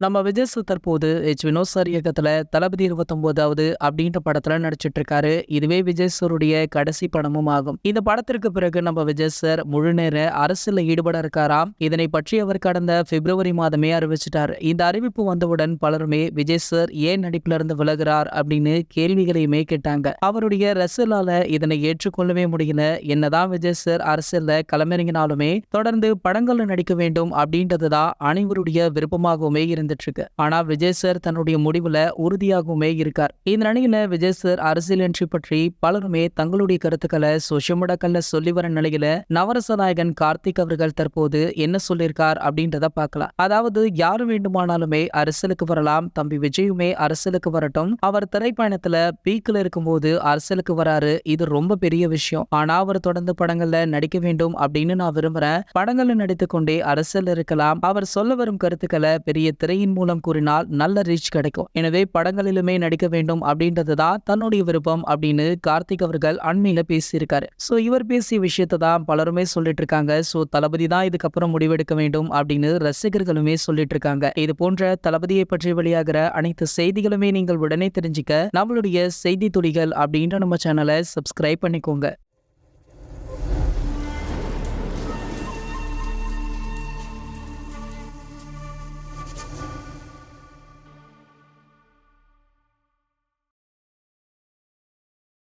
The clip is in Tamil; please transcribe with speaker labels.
Speaker 1: நம்ம விஜய் சார் தற்போது வினோத் சார் இயக்கத்துல தளபதி 29வது அப்படின்ற படத்துல நடிச்சிட்டு இருக்காரு. இதுவே விஜய் சாருடைய கடைசி படமும் ஆகும். இந்த படத்திற்கு பிறகு நம்ம விஜய் சார் முழு நேர அரசியல்ல ஈடுபட இருக்காராம். இதனை பற்றி அவர் கடந்த பிப்ரவரி மாதமே அறிவிச்சிட்டார். இந்த அறிவிப்பு வந்தவுடன் பலருமே விஜய் சார் ஏன் நடிப்புல இருந்து விலகிறார் அப்படின்னு கேள்விகளையுமே கேட்டாங்க. அவருடைய ரசிகளால இதனை ஏற்றுக்கொள்ளவே முடியல. என்னதான் விஜய் சார் அரசியல்ல களமிறங்கினாலுமே தொடர்ந்து படங்கள்ல நடிக்க வேண்டும் அப்படின்றதுதான் அனைவருடைய விருப்பமாகவுமே இருந்துட்டு இருக்கு. ஆனா விஜய் சார் தன்னுடைய முடிவுல உறுதியாகவுமே இருக்கார். இந்த நிலையில விஜய் சார் அரசியல் என்ட்ரி பற்றி பலருமே தங்களுடைய கருத்துக்களை சோஷியல் மீடியாக்கள்ல சொல்லி வர நிலையில நவரச நாயகன் கார்த்திக் அவர்கள் தற்போது என்ன சொல்லியிருக்கார் அப்படின்றத பார்க்கலாம். அதாவது யாரு வேண்டுமானாலுமே அரசியலுக்கு வரலாம், தம்பி விஜயுமே அரசியலுக்கு வரட்டும். அவர் திரைப்பயணத்துல பீக்ல இருக்கும்போது அரசியலுக்கு வராரு, இது ரொம்ப பெரிய விஷயம். ஆனா அவர் தொடர்ந்து படங்கள்ல நடிக்க வேண்டும் அப்படின்னு நான் விரும்புறேன். படங்கள்ல நடித்துக் கொண்டே அரசியல் இருக்கலாம். அவர் சொல்ல வரும் கருத்துக்களை பெரிய திரையின் மூலம் கூறினால் நல்ல ரீச் கிடைக்கும். எனவே படங்களிலுமே நடிக்க வேண்டும் அப்படின்றதுதான் தன்னுடைய விருப்பம் அப்படின்னு கார்த்திக் அவர்கள் அண்மையில பேசியிருக்காரு. சோ இவர் பேசிய விஷயத்தை தான் பலருமே சொல்லிட்டு இருக்காங்க. சோ தளபதி தான் இதுக்கப்புறம் முடிவெடுக்க வேண்டும் அப்படின்னு ரசிகர்களுமே சொல்லிட்டு இருக்காங்க. இது போன்ற தளபதியை பற்றி வெளியாகிற அனைத்து செய்திகளுமே நீங்கள் உடனே தெரிஞ்சுக்க நம்மளுடைய செய்தி துளிகள் அப்படின்ற நம்ம சேனலை சப்ஸ்கிரைப் பண்ணிக்கோங்க.